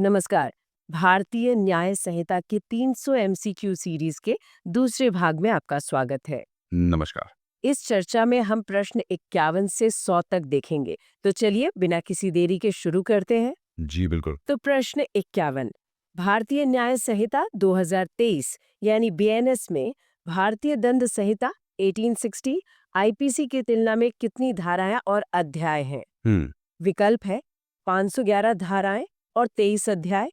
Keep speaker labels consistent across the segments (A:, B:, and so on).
A: नमस्कार। भारतीय न्याय संहिता की 300 एमसीक्यू सीरीज के दूसरे भाग में आपका स्वागत है।
B: नमस्कार।
A: इस चर्चा में हम प्रश्न 51 से 100 तक देखेंगे। तो चलिए बिना किसी देरी के शुरू करते हैं।
B: जी, बिल्कुल।
A: तो प्रश्न 51, भारतीय न्याय संहिता 2023 यानी बीएनएस में भारतीय दंड संहिता 1860 आईपीसी की तुलना में कितनी धाराएं और अध्याय हैं?
B: हुँ,
A: विकल्प है 511 धाराएं और 23 अध्याय,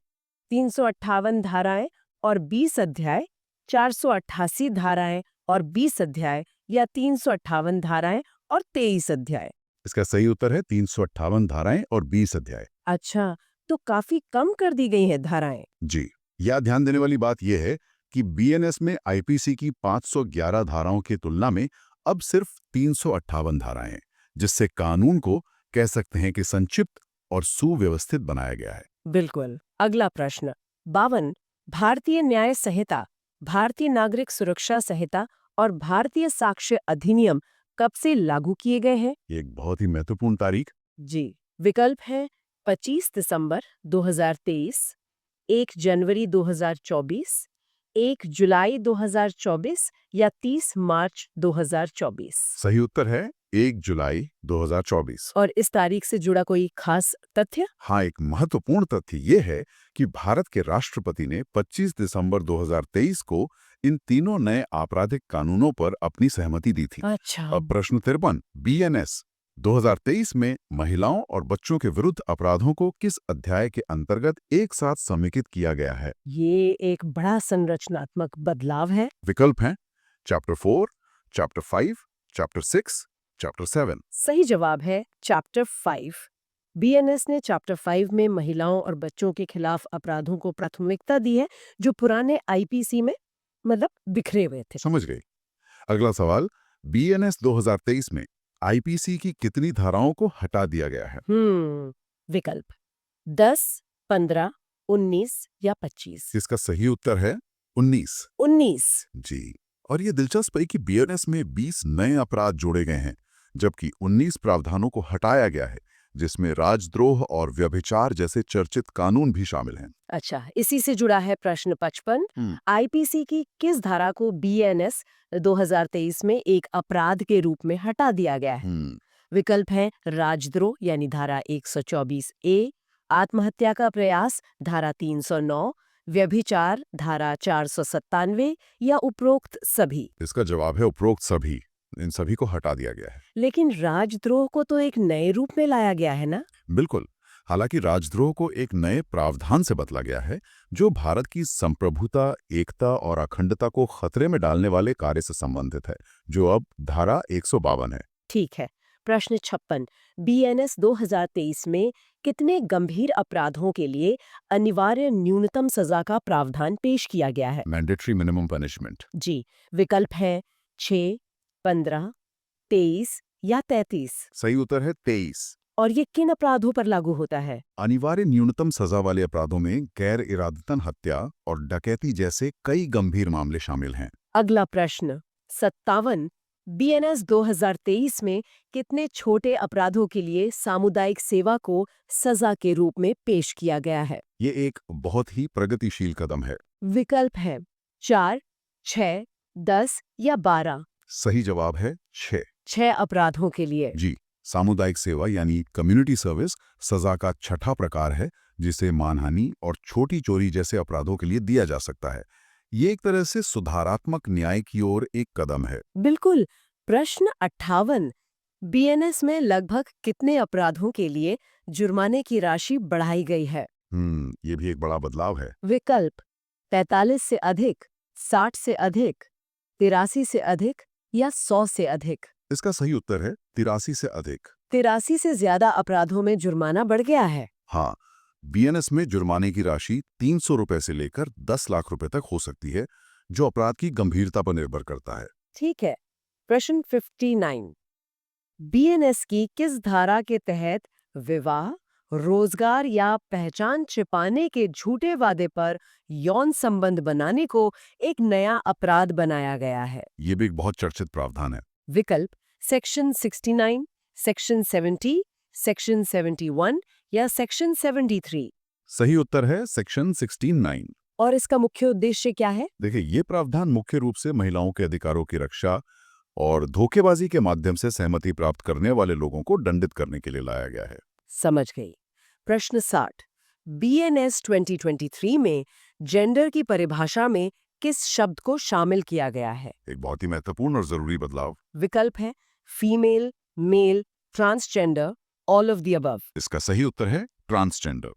A: 358 धाराएं और 20 अध्याय, 488 धाराएं और 20 अध्याय या 358 धाराएं और 23 अध्याय।
B: इसका सही उत्तर है 358 धाराएँ और 20 अध्याय।
A: अच्छा, तो काफी कम कर दी गई हैं धाराएं।
B: जी, यह ध्यान देने वाली बात यह है कि बीएनएस में आईपीसी की 511 धाराओं की तुलना में अब सिर्फ 358 धाराएँ हैं, जिससे कानून को कह सकते हैं कि संक्षिप्त और सुव्यवस्थित बनाया गया है।
A: बिल्कुल। अगला प्रश्न 52, भारतीय न्याय संहिता, भारतीय नागरिक सुरक्षा संहिता और भारतीय साक्ष्य अधिनियम कब से लागू किए गए हैं?
B: ये एक बहुत ही महत्वपूर्ण तारीख।
A: जी, विकल्प है 25 दिसंबर 2023, 1 जनवरी 2024, 1 जुलाई 2024 या 30 मार्च 2024।
B: सही उत्तर है 1 जुलाई 2024।
A: और इस तारीख से जुड़ा कोई खास तथ्य?
B: हाँ, एक महत्वपूर्ण तथ्य ये है कि भारत के राष्ट्रपति ने 25 दिसंबर 2023 को इन तीनों नए आपराधिक कानूनों पर अपनी सहमति दी थी।
A: अच्छा।
B: अब प्रश्न 53, बीएनएस 2023 में महिलाओं और बच्चों के विरुद्ध अपराधों को किस अध्याय के अंतर्गत एक साथ समेकित किया गया है?
A: ये एक बड़ा संरचनात्मक बदलाव है।
B: विकल्प हैं चैप्टर 4, चैप्टर 5, चैप्टर 6, चैप्टर 7।
A: सही जवाब है चैप्टर 5। बीएनएस ने चैप्टर 5 में महिलाओं और बच्चों के खिलाफ अपराधों को प्राथमिकता दी है, जो पुराने आईपीसी में मतलब बिखरे हुए थे।
B: समझ गई। अगला सवाल, बीएनएस 2023 में आईपीसी की कितनी धाराओं को हटा दिया गया है?
A: विकल्प 10, 15, 19 या 25।
B: इसका सही उत्तर है 19।
A: 19।
B: जी, और ये दिलचस्प है कि बीएनएस में 20 नए अपराध जोड़े गए हैं, जबकि 19 प्रावधानों को हटाया गया है, जिसमें राजद्रोह और व्यभिचार जैसे चर्चित कानून भी शामिल हैं।
A: अच्छा, इसी से जुड़ा है प्रश्न 55।
B: हम्म,
A: आईपीसी की किस धारा को बीएनएस 2023 में एक अपराध के रूप में हटा दिया गया है?
B: हम्म,
A: विकल्प हैं राजद्रोह यानी धारा 124 ए, आत्महत्या का प्रयास धारा 309, व्यभिचार धारा 497 या उपरोक्त सभी।
B: इसका जवाब है उपरोक्त सभी। इन सभी को हटा दिया गया है।
A: लेकिन राजद्रोह को तो एक नए रूप में लाया गया है ना?
B: बिल्कुल। हालांकि राजद्रोह को एक नए प्रावधान से बदला गया है, जो भारत की संप्रभुता, एकता और अखंडता को खतरे में डालने वाले कार्य से संबंधित है, जो अब धारा 152 है।
A: ठीक है। प्रश्न 56, बीएनएस 2023 में कितने गंभीर अपराधों के लिए अनिवार्य न्यूनतम सजा का प्रावधान पेश किया गया है?
B: Mandatory minimum punishment.
A: जी, विकल्प है 6, 15, 23 या 33।
B: सही उत्तर है 23।
A: और ये किन अपराधों पर लागू होता है?
B: अनिवार्य न्यूनतम सजा वाले अपराधों में गैर इरादतन हत्या और डकैती जैसे कई गंभीर मामले शामिल हैं।
A: अगला प्रश्न 57, बीएनएस 2023 में कितने छोटे अपराधों के लिए सामुदायिक सेवा को सजा के रूप में पेश किया गया है?
B: ये एक बहुत ही प्रगतिशील कदम है।
A: विकल्प है 4, 6, 10 या 12।
B: सही जवाब है 6।
A: 6 अपराधों के लिए।
B: जी, सामुदायिक सेवा यानी कम्युनिटी सर्विस सजा का छठा प्रकार है, जिसे मानहानि और छोटी चोरी जैसे अपराधों के लिए दिया जा सकता है। ये एक तरह से सुधारात्मक न्याय की ओर एक कदम है।
A: बिल्कुल। प्रश्न 58, बीएनएस में लगभग कितने अपराधों के लिए जुर्माने की राशि बढ़ाई गई है?
B: ये भी एक बड़ा बदलाव है।
A: विकल्प 45 से अधिक, 60 से अधिक, 83 से अधिक या 100 से अधिक।
B: इसका सही उत्तर है 83 से अधिक।
A: 83 से ज्यादा अपराधों में जुर्माना बढ़ गया है।
B: हाँ, बीएनएस में जुर्माने की राशि 300 रुपए से लेकर 10 लाख रुपए तक हो सकती है, जो अपराध की गंभीरता पर निर्भर करता है।
A: ठीक है। प्रश्न 59, बीएनएस की किस धारा के तहत विवाह, रोजगार या पहचान छिपाने के झूठे वादे पर यौन संबंध बनाने को एक नया अपराध बनाया गया है?
B: ये भी एक बहुत चर्चित प्रावधान है।
A: विकल्प सेक्शन 69, सेक्शन 70, सेक्शन 71 या सेक्शन 73।
B: सही उत्तर है सेक्शन 16(9).
A: और इसका मुख्य उद्देश्य क्या है?
B: देखिए, ये प्रावधान मुख्य रूप से महिलाओं के अधिकारों की रक्षा और धोखेबाजी के माध्यम से सहमति प्राप्त करने वाले लोगों को दंडित करने के लिए लाया गया है।
A: समझ गई। प्रश्न 60। BNS 2023 में जेंडर की परिभाषा में किस शब्द को शामिल किया गया है?
B: एक बहुत ही महत्वपूर्ण और जरूरी बदलाव।
A: विकल्प है female, male, transgender, all of the above.
B: इसका सही उत्तर है ट्रांसजेंडर।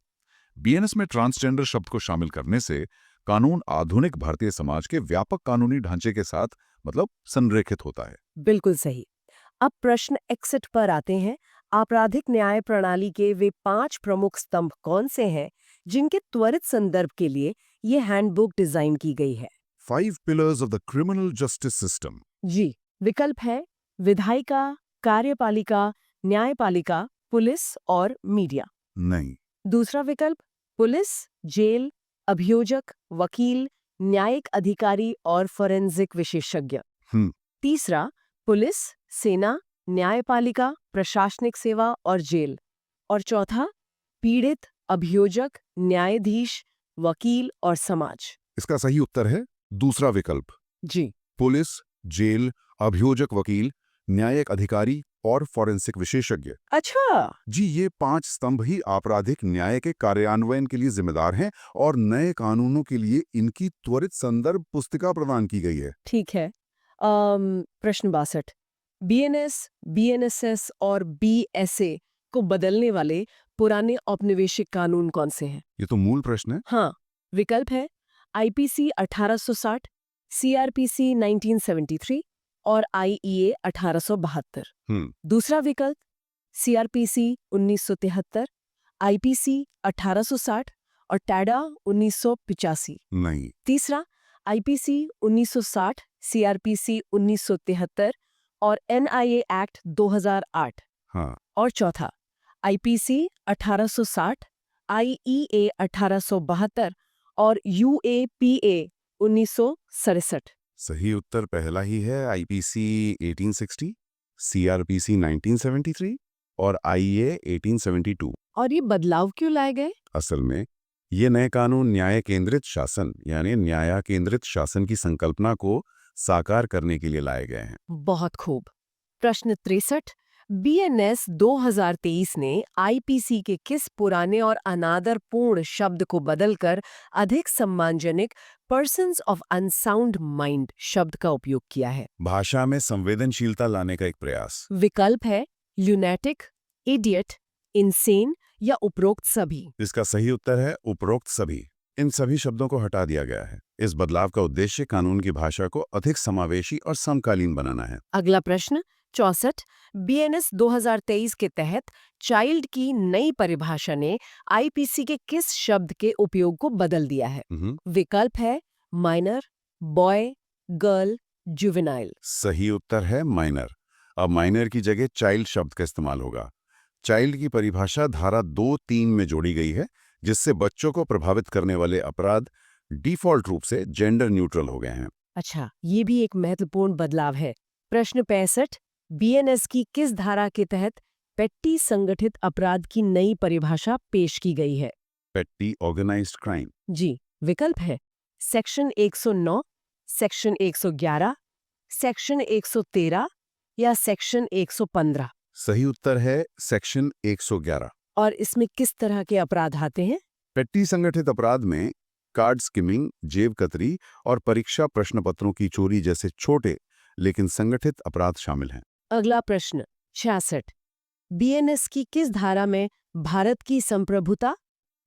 B: बीएनएस में ट्रांसजेंडर शब्द को शामिल करने से कानून आधुनिक भारतीय समाज के व्यापक कानूनी ढांचे के साथ संरेखित होता है।
A: बिल्कुल सही। अब प्रश्न 61 पर आते हैं। आपराधिक न्याय प्रणाली के वे 5 प्रमुख स्तंभ कौन से हैं जिनके त्वरित संदर्भ के लिए ये हैंडबुक डिजाइन की गई है?
B: 5 pillars of the criminal justice system.
A: जी। विकल्प है विधायिका, कार्यपालिका, न्यायपालिका, पुलिस और मीडिया।
B: नहीं।
A: दूसरा विकल्प पुलिस, जेल, अभियोजक, वकील, न्यायिक अधिकारी और फोरेंसिक विशेषज्ञ।
B: हम्म।
A: तीसरा पुलिस, सेना, न्यायपालिका, प्रशासनिक सेवा और जेल। और चौथा पीड़ित, अभियोजक, न्यायाधीश, वकील और समाज।
B: इसका सही उत्तर है दूसरा विकल्प।
A: जी।
B: पुलिस, जेल, अभियोजक, वकील, न्यायिक अधिकारी और फोरेंसिक विशेषज्ञ।
A: अच्छा।
B: जी, ये 5 स्तंभ ही आपराधिक न्याय के कार्यान्वयन के लिए जिम्मेदार हैं और नए कानूनों के लिए इनकी त्वरित संदर्भ पुस्तिका प्रदान की गई है।
A: ठीक है। प्रश्न 62। BNS, BNSS और BSA को बदलने वाले पुराने औपनिवेशिक कानून कौन से हैं?
B: ये तो मूल प्रश्न है।
A: हाँ। विकल्प है IPC 1860, CRPC 1973 और IEA 1872। दूसरा विकल्प CRPC 1973, IPC 1860 और टैडा 1985।
B: नहीं।
A: तीसरा IPC 1960, CRPC 1973 और NIA एक्ट 2008।
B: हाँ।
A: और चौथा IPC 1860, IEA 1872 और UAPA 1967।
B: सही उत्तर पहला ही है, IPC 1860, CRPC 1973 और IEA 1872।
A: और ये बदलाव क्यों लाए गए?
B: असल में ये नए कानून न्याय केंद्रित शासन यानी न्याय केंद्रित शासन की संकल्पना को साकार करने के लिए लाए गए हैं।
A: बहुत खूब। प्रश्न 63। BNS 2023 ने IPC के किस पुराने और अनादरपूर्ण शब्द को बदलकर अधिक सम्मानजनक पर्सन्स ऑफ अनसाउंड माइंड शब्द का उपयोग किया है?
B: भाषा में संवेदनशीलता लाने का एक प्रयास।
A: विकल्प है ल्यूनेटिक, इडियट, इंसेन या उपरोक्त सभी।
B: इसका सही उत्तर है उपरोक्त सभी। इन सभी शब्दों को हटा दिया गया है। इस बदलाव का उद्देश्य कानून की भाषा को अधिक समावेशी और समकालीन बनाना है।
A: अगला प्रश्न 64। BNS 2023 के तहत चाइल्ड की नई परिभाषा ने IPC के किस शब्द के उपयोग को बदल दिया है? विकल्प है माइनर, बॉय, गर्ल, जुवेनाइल।
B: सही उत्तर है माइनर। अब माइनर की जगह चाइल्ड शब्द का इस्तेमाल होगा। चाइल्ड की परिभाषा धारा 2(3) में जोड़ी गई है, जिससे बच्चों को प्रभावित करने वाले अपराध डिफॉल्ट रूप से जेंडर न्यूट्रल हो गए हैं।
A: अच्छा, ये भी एक महत्वपूर्ण बदलाव है। प्रश्न 65। BNS की किस धारा के तहत पेट्टी संगठित अपराध की नई परिभाषा पेश की गई है?
B: Petty organized crime.
A: जी। विकल्प है सेक्शन 109, सेक्शन 111, सेक्शन 113 या सेक्शन 115।
B: सही उत्तर है सेक्शन 111।
A: और इसमें किस तरह के अपराध आते हैं?
B: पेट्टी संगठित अपराध में कार्ड स्किमिंग, जेब कतरी और परीक्षा प्रश्न पत्रों की चोरी जैसे छोटे लेकिन संगठित अपराध शामिल हैं।
A: अगला प्रश्न 66। BNS की किस धारा में भारत की संप्रभुता,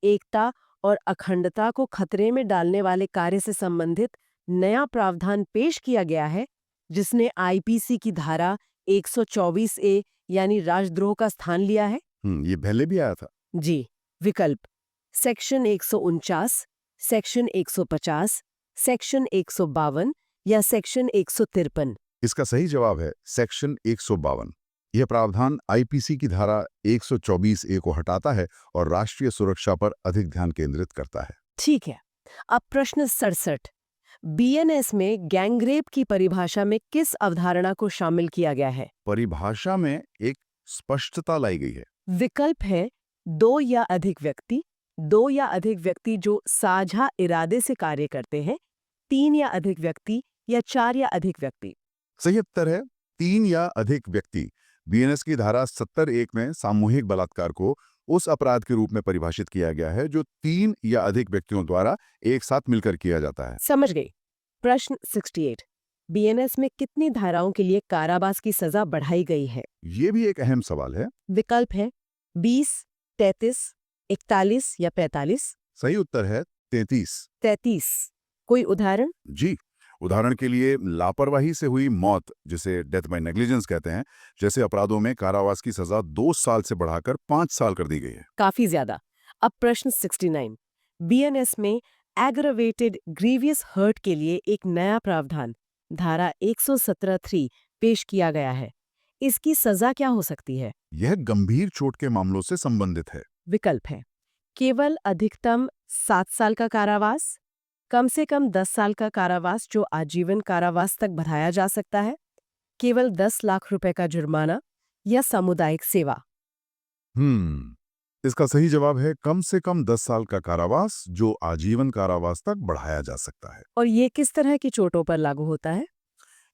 A: एकता और अखंडता को खतरे में डालने वाले कार्य से संबंधित नया प्रावधान पेश किया गया है, जिसने IPC की धारा 124A यानी राजद्रोह का स्थान लिया है?
B: ये पहले भी आया था।
A: जी। विकल्प सेक्शन 149, सेक्शन 150, सेक्शन 152 या सेक्शन 153।
B: इसका सही जवाब है सेक्शन 152। यह प्रावधान IPC की धारा 124A को हटाता है और राष्ट्रीय सुरक्षा पर अधिक ध्यान केंद्रित करता है।
A: ठीक है। अब प्रश्न 67। BNS में गैंगरेप की परिभाषा में किस अवधारणा को शामिल किया गया है?
B: परिभाषा में एक स्पष्टता लाई गई है।
A: विकल्प है 2 या अधिक व्यक्ति, 2 या अधिक व्यक्ति जो साझा इरादे से कार्य करते हैं, 3 या अधिक व्यक्ति या 4 या अधिक व्यक्ति।
B: सही उत्तर है 3 या अधिक व्यक्ति। बीएनएस की धारा 70(1) में सामूहिक बलात्कार को उस अपराध के रूप में परिभाषित किया गया है जो 3 या अधिक व्यक्तियों द्वारा एक साथ मिलकर किया जाता है।
A: समझ गई। प्रश्न 68। बीएनएस में कितनी धाराओं के लिए कारावास की सजा बढ़ाई गई है?
B: ये भी एक अहम सवाल है।
A: विकल्प है 20, 33, 41 या 45।
B: सही उत्तर है 33।
A: 33। कोई उदाहरण?
B: जी, उदाहरण के लिए लापरवाही से हुई मौत, जिसे डेथ बाय नेग्लिजेंस कहते हैं, जैसे अपराधों में कारावास की सजा 2 साल से बढ़ाकर 5 साल कर दी गई है।
A: काफी ज्यादा। अब प्रश्न 69। बीएनएस में एग्रावेटेड ग्रीवियस हर्ट के लिए एक नया प्रावधान धारा 117(3) पेश किया गया है। इसकी सजा क्या हो सकती है?
B: यह गंभीर चोट के मामलों से संबंधित है।
A: विकल्प है केवल अधिकतम 7 साल का कारावास, कम से कम 10 साल का कारावास जो आजीवन कारावास तक बढ़ाया जा सकता है, केवल 10 लाख रुपए का जुर्माना या सामुदायिक सेवा।
B: इसका सही जवाब है कम से कम 10 साल का कारावास जो आजीवन कारावास तक बढ़ाया जा सकता है।
A: और ये किस तरह की चोटों पर लागू होता है?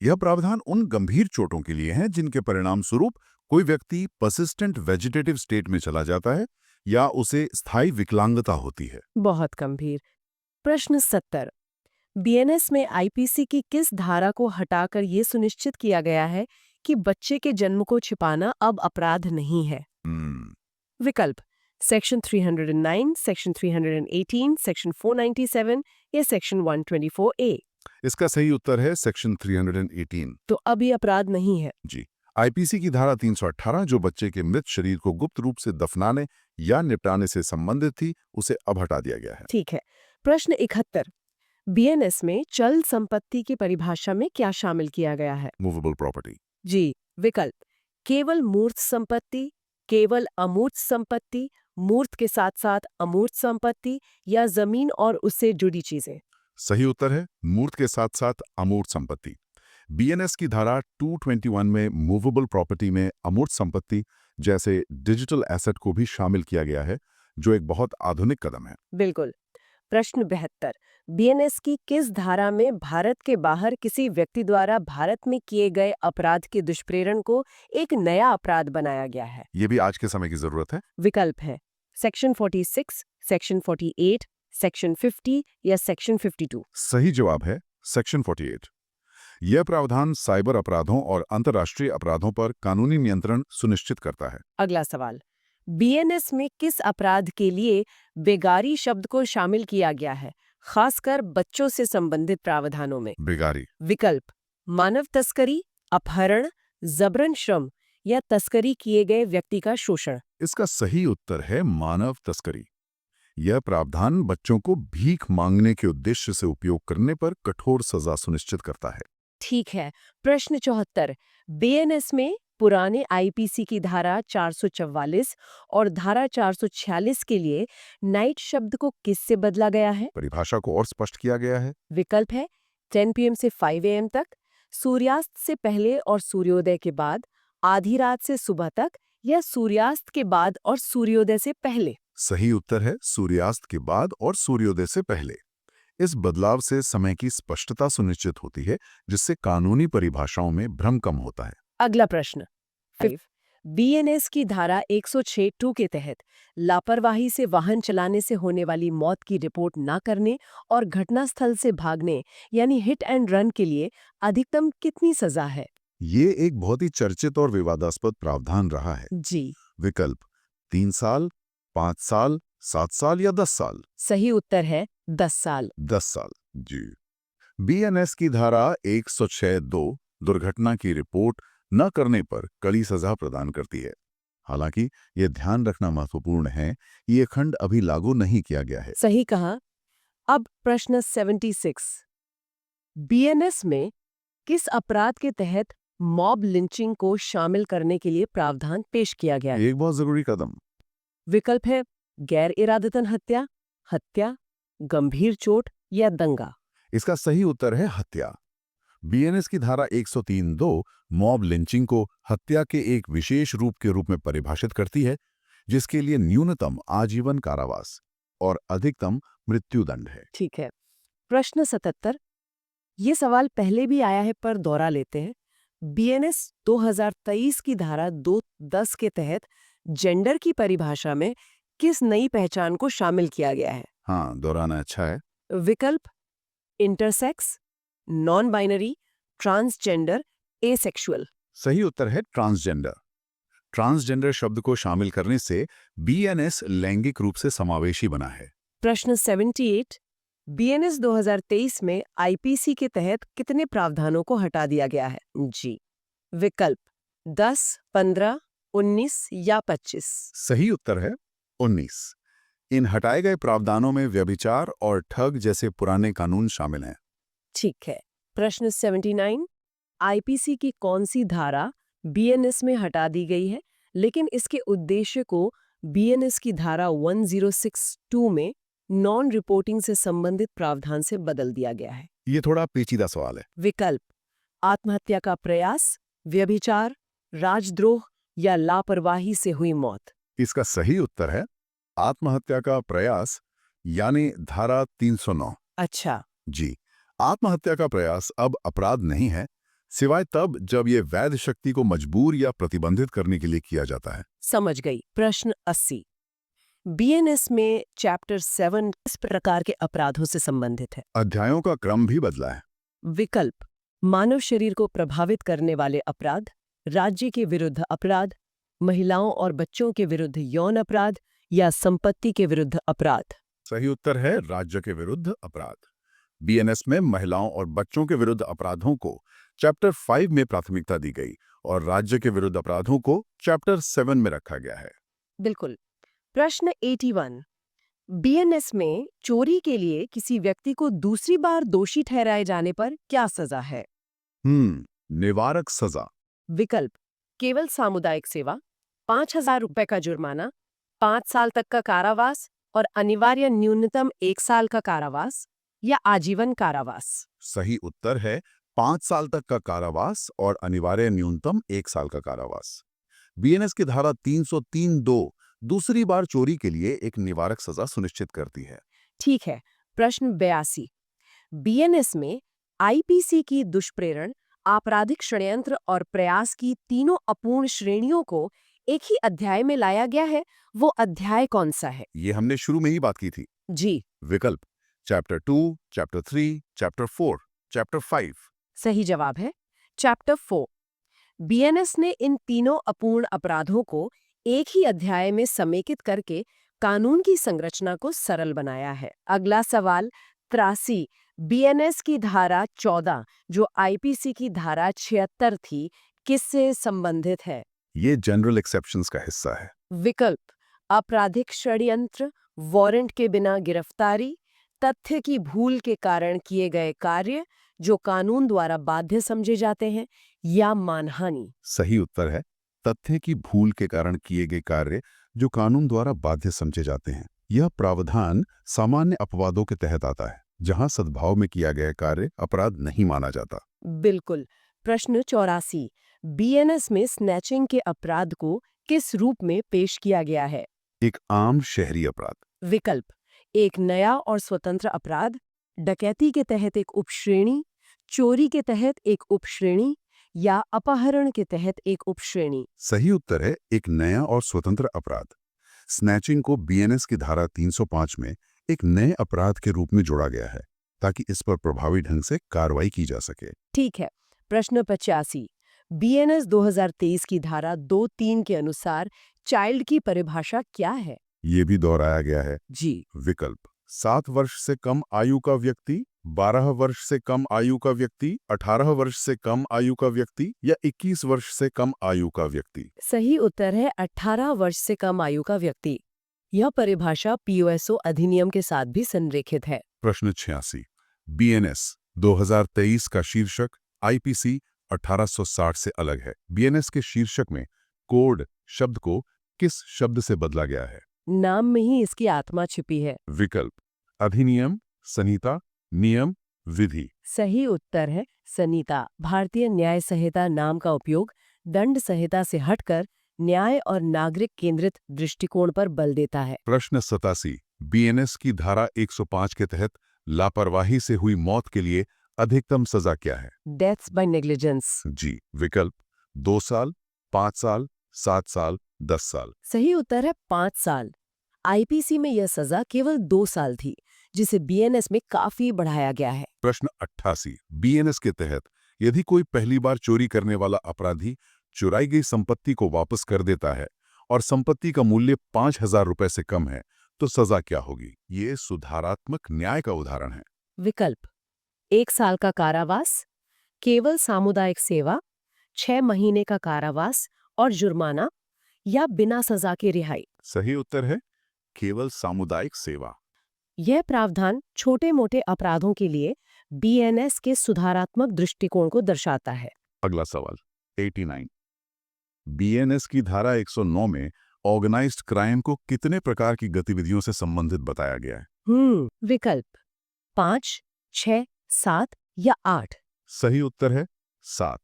B: यह प्रावधान उन गंभीर चोटों के लिए है जिनके परिणाम स्वरूप कोई व्यक्ति पर्सिस्टेंट वेजिटेटिव स्टेट में चला जाता है या उसे स्थायी विकलांगता होती है।
A: बहुत गंभीर। प्रश्न 70। बीएनएस में आईपीसी की किस धारा को हटाकर ये सुनिश्चित किया गया है कि बच्चे के जन्म को छिपाना अब अपराध नहीं है? विकल्प सेक्शन 309, सेक्शन 318, सेक्शन 497 या सेक्शन 124A।
B: इसका सही उत्तर है सेक्शन 318।
A: तो अब ये अपराध नहीं है।
B: जी, आईपीसी की धारा 318 जो बच्चे के मृत शरीर को गुप्त रूप से दफनाने या निपटाने से संबंधित थी, उसे अब हटा दिया गया है।
A: ठीक है। प्रश्न 71। बीएनएस में चल संपत्ति की परिभाषा में क्या शामिल किया गया है?
B: Movable property.
A: जी। विकल्प केवल मूर्त संपत्ति, केवल अमूर्त संपत्ति, मूर्त के साथ साथ अमूर्त संपत्ति या जमीन और उससे जुड़ी चीजें।
B: सही उत्तर है मूर्त के साथ साथ अमूर्त संपत्ति। बीएनएस की धारा 221 में मूवेबल प्रॉपर्टी में अमूर्त संपत्ति जैसे डिजिटल एसेट को भी शामिल किया गया है, जो एक बहुत आधुनिक कदम है।
A: बिल्कुल। प्रश्न 72। बीएनएस की किस धारा में भारत के बाहर किसी व्यक्ति द्वारा भारत में किए गए अपराध के दुष्प्रेरण को एक नया अपराध बनाया गया है?
B: ये भी आज के समय की जरूरत है।
A: विकल्प है सेक्शन 46, सेक्शन 48, सेक्शन 50 या सेक्शन 52।
B: सही जवाब है सेक्शन 48। यह प्रावधान साइबर अपराधों और अंतर्राष्ट्रीय अपराधों पर कानूनी नियंत्रण सुनिश्चित करता है।
A: अगला सवाल। बीएनएस में किस अपराध के लिए बेगारी शब्द को शामिल किया गया है, खासकर बच्चों से संबंधित प्रावधानों में?
B: बेगारी।
A: विकल्प मानव तस्करी, अपहरण, जबरन श्रम या तस्करी किए गए व्यक्ति का शोषण।
B: इसका सही उत्तर है मानव तस्करी। यह प्रावधान बच्चों को भीख मांगने के उद्देश्य से उपयोग करने पर कठोर सजा सुनिश्चित करता है।
A: ठीक है। प्रश्न 74। बीएनएस में पुराने आईपीसी की धारा 444 और धारा 446 के लिए नाइट शब्द को किससे बदला गया है?
B: परिभाषा को और स्पष्ट किया गया है।
A: विकल्प है 10 PM से 5 AM तक, सूर्यास्त से पहले और सूर्योदय के बाद, आधी रात से सुबह तक या सूर्यास्त के बाद और सूर्योदय से पहले।
B: सही उत्तर है सूर्यास्त के बाद और सूर्योदय से पहले। इस बदलाव से समय की स्पष्टता सुनिश्चित होती है, जिससे कानूनी परिभाषाओं में भ्रम कम होता है।
A: अगला प्रश्न 5। बीएनएस की धारा 106(2) के तहत लापरवाही से वाहन चलाने से होने वाली मौत की रिपोर्ट न करने और घटनास्थल से भागने यानी हिट एंड रन के लिए अधिकतम कितनी सजा है?
B: ये एक बहुत ही चर्चित और विवादास्पद प्रावधान रहा है।
A: जी।
B: विकल्प 3 साल, 5 साल, 7 साल या 10 साल।
A: सही उत्तर है 10 साल।
B: 10 साल। जी। बीएनएस की धारा 106(2) दुर्घटना की रिपोर्ट न करने पर कड़ी सजा प्रदान करती है। हालांकि यह ध्यान रखना महत्वपूर्ण है कि यह खंड अभी लागू नहीं किया गया है।
A: सही कहा। अब प्रश्न 76। बीएनएस में किस अपराध के तहत मॉब लिंचिंग को शामिल करने के लिए प्रावधान पेश किया गया है?
B: एक बहुत जरूरी कदम।
A: विकल्प है गैर इरादतन हत्या, हत्या, गंभीर चोट या दंगा।
B: इसका सही उत्तर है हत्या। बीएनएस की धारा 103(2) मॉब लिंचिंग को हत्या के एक विशेष रूप के रूप में परिभाषित करती है, जिसके लिए न्यूनतम आजीवन कारावास और अधिकतम मृत्युदंड है।
A: ठीक है। प्रश्न 77। ये सवाल पहले भी आया है पर दोहरा लेते हैं। बीएनएस 2023 की धारा 210 के तहत जेंडर की परिभाषा में किस नई पहचान को शामिल किया गया है?
B: हाँ, दोहराना अच्छा है।
A: विकल्प intersex, non binary, transgender, asexual.
B: सही उत्तर है ट्रांसजेंडर। ट्रांसजेंडर शब्द को शामिल करने से बीएनएस लैंगिक रूप से समावेशी बना है।
A: प्रश्न 78। बीएनएस 2023 में आईपीसी के तहत कितने प्रावधानों को हटा दिया गया है? जी। विकल्प 10, 15, 19 या 25।
B: सही उत्तर है 19। इन हटाए गए प्रावधानों में व्यभिचार और ठग जैसे पुराने कानून शामिल हैं।
A: ठीक है। प्रश्न 79। आईपीसी की कौन सी धारा बीएनएस में हटा दी गई है, लेकिन इसके उद्देश्य को बीएनएस की धारा 1062 में नॉन रिपोर्टिंग से संबंधित प्रावधान से बदल दिया गया है?
B: ये थोड़ा पेचीदा सवाल है।
A: विकल्प आत्महत्या का प्रयास, व्यभिचार, राजद्रोह या लापरवाही से हुई मौत।
B: इसका सही उत्तर है आत्महत्या का प्रयास, यानी धारा 309।
A: अच्छा।
B: जी, आत्महत्या का प्रयास अब अपराध नहीं है, सिवाय तब जब ये वैध शक्ति को मजबूर या प्रतिबंधित करने के लिए किया जाता है।
A: समझ गई। प्रश्न 80। बीएनएस में चैप्टर 7 किस प्रकार के अपराधों से संबंधित है?
B: अध्यायों का क्रम भी बदला है।
A: विकल्प मानव शरीर को प्रभावित करने वाले अपराध, राज्य के विरुद्ध अपराध, महिलाओं और बच्चों के विरुद्ध यौन अपराध या संपत्ति के विरुद्ध अपराध।
B: सही उत्तर है राज्य के विरुद्ध अपराध। बीएनएस में महिलाओं और बच्चों के विरुद्ध अपराधों को चैप्टर 5 में प्राथमिकता दी गई और राज्य के विरुद्ध अपराधों को चैप्टर 7 में रखा गया है।
A: बिल्कुल। प्रश्न 81। बीएनएस में चोरी के लिए किसी व्यक्ति को दूसरी बार दोषी ठहराए जाने पर क्या सजा है?
B: निवारक सजा।
A: विकल्प केवल सामुदायिक सेवा, 5,000 रुपए का जुर्माना, 5 साल तक का कारावास और अनिवार्य न्यूनतम 1 साल का कारावास या आजीवन कारावास।
B: सही उत्तर है 5 साल तक का कारावास और अनिवार्य न्यूनतम 1 साल का कारावास। बीएनएस की धारा 303(2) दूसरी बार चोरी के लिए एक निवारक सजा सुनिश्चित करती है।
A: ठीक है। प्रश्न 82। बीएनएस में आईपीसी की दुष्प्रेरण, आपराधिक षड्यंत्र और प्रयास की तीनों अपूर्ण श्रेणियों को एक ही अध्याय में लाया गया है। वो अध्याय कौन सा है?
B: ये हमने शुरू में ही बात की थी।
A: जी।
B: विकल्प चैप्टर 2, चैप्टर 3, चैप्टर 4, चैप्टर 5।
A: सही जवाब है चैप्टर 4। बीएनएस ने इन तीनों अपूर्ण अपराधों को एक ही अध्याय में समेकित करके कानून की संरचना को सरल बनाया है। अगला सवाल 83। बीएनएस की धारा 14, जो आईपीसी की धारा 76 थी, किससे संबंधित है?
B: ये जनरल एक्सेप्शंस का हिस्सा है।
A: विकल्प आपराधिक षड्यंत्र, वारंट के बिना गिरफ्तारी, तथ्य की भूल के कारण किए गए कार्य जो कानून द्वारा बाध्य समझे जाते हैं, या मानहानि।
B: सही उत्तर है तथ्य की भूल के कारण किए गए कार्य जो कानून द्वारा बाध्य समझे जाते हैं। यह प्रावधान सामान्य अपवादों के तहत आता है, जहां सद्भाव में किया गया कार्य अपराध नहीं माना जाता।
A: बिल्कुल। प्रश्न 84। बीएनएस में स्नैचिंग के अपराध को किस रूप में पेश किया गया है?
B: एक आम शहरी अपराध।
A: विकल्प एक नया और स्वतंत्र अपराध, डकैती के तहत एक उपश्रेणी, चोरी के तहत एक उपश्रेणी या अपहरण के तहत एक उपश्रेणी।
B: सही उत्तर है एक नया और स्वतंत्र अपराध। स्नैचिंग को बीएनएस की धारा 305 में एक नए अपराध के रूप में जोड़ा गया है, ताकि इस पर प्रभावी ढंग से कार्रवाई की जा सके।
A: ठीक है। प्रश्न 85। बीएनएस 2023 की धारा 2(3) के अनुसार चाइल्ड की परिभाषा क्या है?
B: ये भी दोहराया गया है।
A: जी।
B: विकल्प 7 वर्ष से कम आयु का व्यक्ति, 12 वर्ष से कम आयु का व्यक्ति, 18 वर्ष से कम आयु का व्यक्ति या 21 वर्ष से कम आयु का व्यक्ति।
A: सही उत्तर है 18 वर्ष से कम आयु का व्यक्ति। यह परिभाषा पीओएसओ अधिनियम के साथ भी संरेखित है।
B: प्रश्न 86। बीएनएस 2023 का शीर्षक आईपीसी 1860 से अलग है। बीएनएस के शीर्षक में कोड शब्द को किस शब्द से बदला गया है?
A: नाम में ही इसकी आत्मा छिपी है।
B: विकल्प अधिनियम, संहिता, नियम, विधि।
A: सही उत्तर है संहिता। भारतीय न्याय संहिता नाम का उपयोग दंड संहिता से हटकर न्याय और नागरिक केंद्रित दृष्टिकोण पर बल देता है।
B: प्रश्न 87। बीएनएस की धारा 105 के तहत लापरवाही से हुई मौत के लिए अधिकतम सजा क्या है?
A: Deaths bye negligence.
B: जी, विकल्प 2 साल, 5 साल, 7 साल, 10 साल।
A: सही उत्तर है 5 साल। आईपीसी में यह सजा केवल 2 साल थी, जिसे बीएनएस में काफी बढ़ाया गया है।
B: प्रश्न 88 बीएनएस के तहत यदि कोई पहली बार चोरी करने वाला अपराधी चुराई गई संपत्ति को वापस कर देता है और संपत्ति का मूल्य 5,000 रुपए से कम है तो सजा क्या होगी? ये सुधारात्मक न्याय का उदाहरण है।
A: विकल्प 1 साल का कारावास, केवल सामुदायिक सेवा, 6 महीने का कारावास और जुर्माना, या बिना सजा के रिहाई।
B: सही उत्तर है केवल सामुदायिक सेवा।
A: यह प्रावधान छोटे-मोटे अपराधों के लिए बीएनएस के सुधारात्मक दृष्टिकोण को दर्शाता है।
B: अगला सवाल 89 बीएनएस की धारा 109 में ऑर्गेनाइज्ड क्राइम को कितने प्रकार की गतिविधियों से संबंधित बताया गया है?
A: विकल्प 5, 6, 7 या 8।
B: सही उत्तर है 7।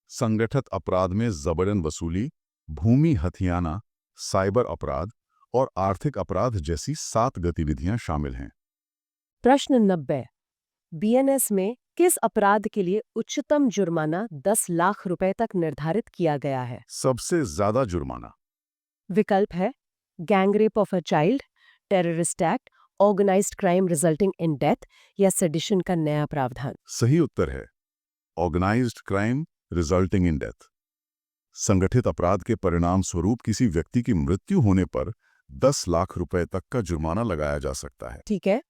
B: संगठित अपराध में जबरन वसूली, भूमि हथियाना, साइबर अपराध और आर्थिक अपराध जैसी 7 गतिविधियां शामिल हैं।
A: प्रश्न 90 बीएनएस में किस अपराध के लिए उच्चतम जुर्माना 10 लाख रुपए तक निर्धारित किया गया है?
B: सबसे ज्यादा जुर्माना।
A: विकल्प है gang rape of a child, terrorist act, organised crime resulting in death या सेडिशन का नया प्रावधान।
B: सही उत्तर है organised crime resulting in death. संगठित अपराध के परिणाम स्वरूप किसी व्यक्ति की मृत्यु होने पर 10 लाख रुपए तक का जुर्माना लगाया जा सकता है।
A: ठीक है।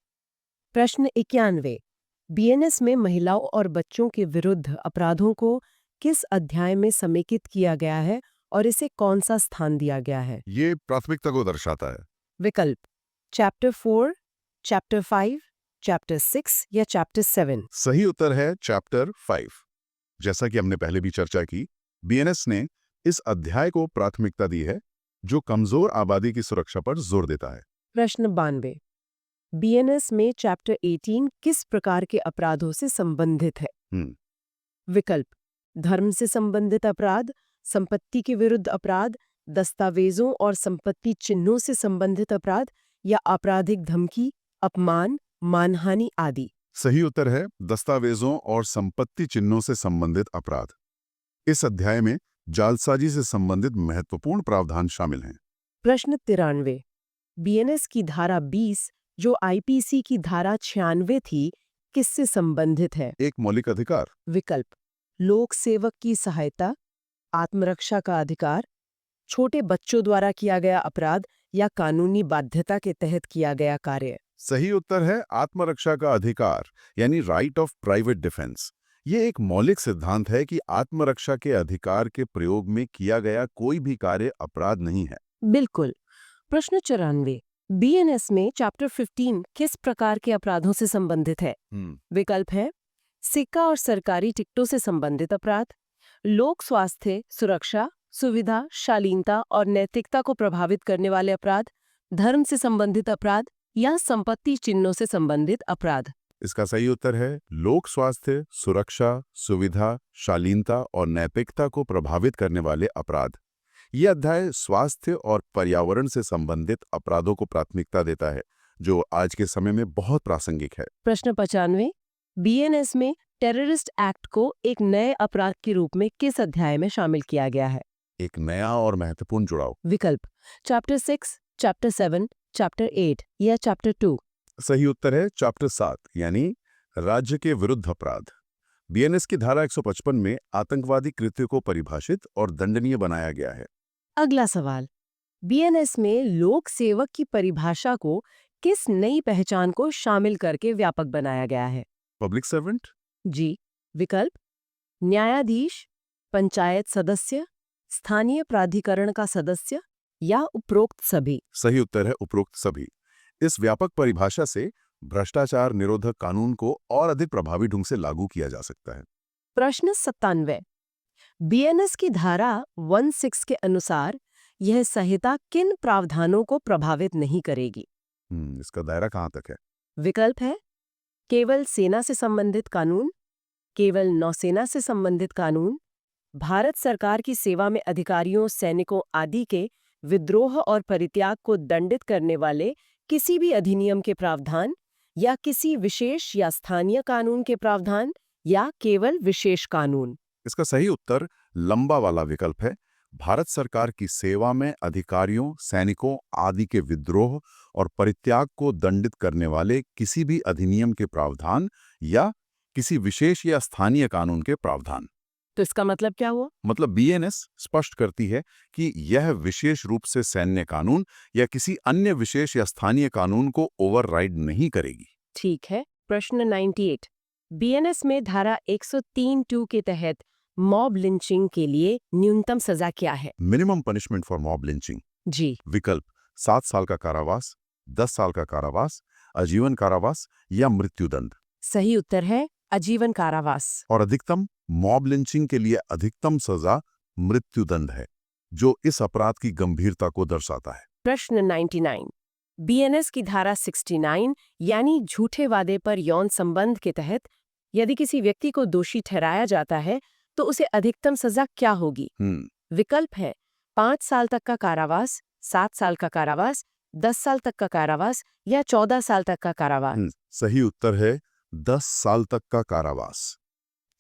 A: प्रश्न 91 बीएनएस में महिलाओं और बच्चों के विरुद्ध अपराधों को किस अध्याय में समेकित किया गया है और इसे कौन सा स्थान दिया गया है?
B: ये प्राथमिकता को दर्शाता है।
A: विकल्प चैप्टर 4, चैप्टर 5, चैप्टर 6 या चैप्टर 7।
B: सही उत्तर है चैप्टर 5। जैसा कि हमने पहले भी चर्चा की, बीएनएस ने इस अध्याय को प्राथमिकता दी है जो कमजोर आबादी की सुरक्षा पर जोर देता है।
A: प्रश्न 92 बीएनएस में चैप्टर 18 किस प्रकार के अपराधों से संबंधित है? विकल्प धर्म से संबंधित अपराध, संपत्ति के विरुद्ध अपराध, दस्तावेजों और संपत्ति चिन्हों से संबंधित अपराध या आपराधिक धमकी, अपमान, मानहानि आदि।
B: सही उत्तर है दस्तावेजों और संपत्ति चिन्हों से संबंधित अपराध। इस अध्याय में जालसाजी से संबंधित महत्वपूर्ण प्रावधान शामिल हैं।
A: प्रश्न 93 बीएनएस की धारा 20 जो आईपीसी की धारा 96 थी, किससे संबंधित है?
B: एक मौलिक अधिकार।
A: विकल्प लोक सेवक की सहायता, आत्मरक्षा का अधिकार, छोटे बच्चों द्वारा किया गया अपराध या कानूनी बाध्यता के तहत किया गया कार्य।
B: सही उत्तर है आत्मरक्षा का अधिकार यानी राइट ऑफ प्राइवेट डिफेंस। ये एक मौलिक सिद्धांत है कि आत्मरक्षा के अधिकार के प्रयोग में किया गया कोई भी कार्य अपराध नहीं है।
A: बिल्कुल। प्रश्न 94 बीएनएस में चैप्टर 15 किस प्रकार के अपराधों से संबंधित है? विकल्प है सिक्का और सरकारी टिकटों से संबंधित अपराध, लोक स्वास्थ्य, सुरक्षा, सुविधा, शालीनता और नैतिकता को प्रभावित करने वाले अपराध, धर्म से संबंधित अपराध या संपत्ति चिन्हों से संबंधित अपराध।
B: इसका सही उत्तर है लोक स्वास्थ्य, सुरक्षा, सुविधा, शालीनता और नैतिकता को प्रभावित करने वाले अपराध। यह अध्याय स्वास्थ्य और पर्यावरण से संबंधित अपराधों को प्राथमिकता देता है, जो आज के समय में बहुत प्रासंगिक है।
A: प्रश्न 95 बीएनएस में टेररिस्ट एक्ट को एक नए अपराध के रूप में किस अध्याय में शामिल किया गया है?
B: एक नया और महत्वपूर्ण जुड़ाव।
A: विकल्प चैप्टर 6, चैप्टर 7, चैप्टर 8 या चैप्टर 2।
B: सही उत्तर है चैप्टर 7 यानी राज्य के विरुद्ध अपराध। बीएनएस की धारा 155 में आतंकवादी कृत्य को परिभाषित और दंडनीय बनाया गया है।
A: अगला सवाल बीएनएस में लोक सेवक की परिभाषा को किस नई पहचान को शामिल करके व्यापक बनाया गया है?
B: Public servant.
A: जी। विकल्प न्यायाधीश, पंचायत सदस्य, स्थानीय प्राधिकरण का सदस्य या उपरोक्त सभी।
B: सही उत्तर है उपरोक्त सभी। इस व्यापक परिभाषा से भ्रष्टाचार निरोधक कानून को और अधिक प्रभावी ढंग से लागू किया जा सकता है।
A: प्रश्न 97 बीएनएस की धारा 16 के अनुसार यह संहिता किन प्रावधानों को प्रभावित नहीं करेगी?
B: इसका दायरा कहां तक है?
A: विकल्प है केवल सेना से संबंधित कानून, केवल नौसेना से संबंधित कानून, भारत सरकार की सेवा में अधिकारियों, सैनिकों आदि के विद्रोह और परित्याग को दंडित करने वाले किसी भी अधिनियम के प्रावधान या किसी विशेष या स्थानीय कानून के प्रावधान या केवल विशेष कानून?
B: इसका सही उत्तर लंबा वाला विकल्प है। भारत सरकार की सेवा में अधिकारियों, सैनिकों आदि के विद्रोह और परित्याग को दंडित करने वाले किसी भी अधिनियम के प्रावधान या किसी विशेष या स्थानीय कानून के प्रावधान।
A: तो इसका मतलब क्या हुआ?
B: मतलब बीएनएस स्पष्ट करती है कि यह विशेष रूप से सैन्य कानून या किसी अन्य विशेष या स्थानीय कानून को ओवरराइड नहीं करेगी।
A: ठीक है। प्रश्न 98। बीएनएस में धारा 103(2) के तहत मॉब लिंचिंग के लिए न्यूनतम सजा क्या है?
B: Minimum punishment for mob lynching.
A: जी।
B: विकल्प 7 साल का कारावास, 10 साल का कारावास, आजीवन कारावास या मृत्युदंड।
A: सही उत्तर है आजीवन कारावास।
B: और अधिकतम मॉब लिंचिंग के लिए अधिकतम सजा मृत्युदंड है, जो इस अपराध की गंभीरता को दर्शाता है।
A: प्रश्न 99। बीएनएस की धारा 69 यानी झूठे वादे पर यौन संबंध के तहत यदि किसी व्यक्ति को दोषी ठहराया जाता है तो उसे अधिकतम सजा क्या होगी? विकल्प है 5 साल तक का कारावास, 7 साल का कारावास, 10 साल तक का कारावास या 14 साल तक का कारावास।
B: सही उत्तर है 10 साल तक का कारावास।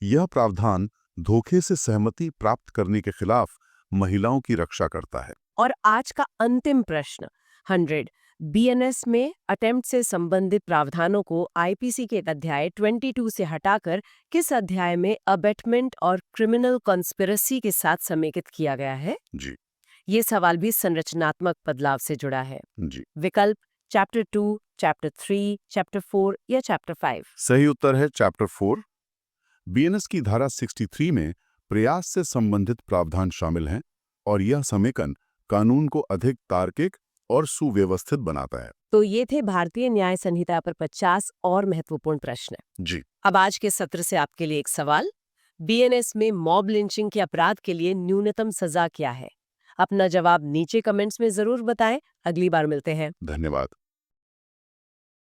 B: यह प्रावधान धोखे से सहमति प्राप्त करने के खिलाफ महिलाओं की रक्षा करता है।
A: और आज का अंतिम प्रश्न 100। बीएनएस में अटेम्प्ट से संबंधित प्रावधानों को आईपीसी के अध्याय 22 से हटाकर किस अध्याय में अबेटमेंट और क्रिमिनल कॉन्स्पिरेसी के साथ समेकित किया गया है?
B: जी।
A: ये सवाल भी संरचनात्मक बदलाव से जुड़ा है।
B: जी।
A: विकल्प चैप्टर 2, चैप्टर 3, चैप्टर 4 या चैप्टर 5?
B: सही उत्तर है चैप्टर 4। बीएनएस की धारा 63 में प्रयास से संबंधित प्रावधान शामिल हैं और यह समेकन कानून को अधिक तार्किक और सुव्यवस्थित बनाता है।
A: तो ये थे भारतीय न्याय संहिता पर 50 और महत्वपूर्ण प्रश्न।
B: जी।
A: अब आज के सत्र से आपके लिए एक सवाल। बीएनएस में मॉब लिंचिंग के अपराध के लिए न्यूनतम सजा क्या है? अपना जवाब नीचे कमेंट्स में जरूर बताएं। अगली बार मिलते हैं।
B: धन्यवाद।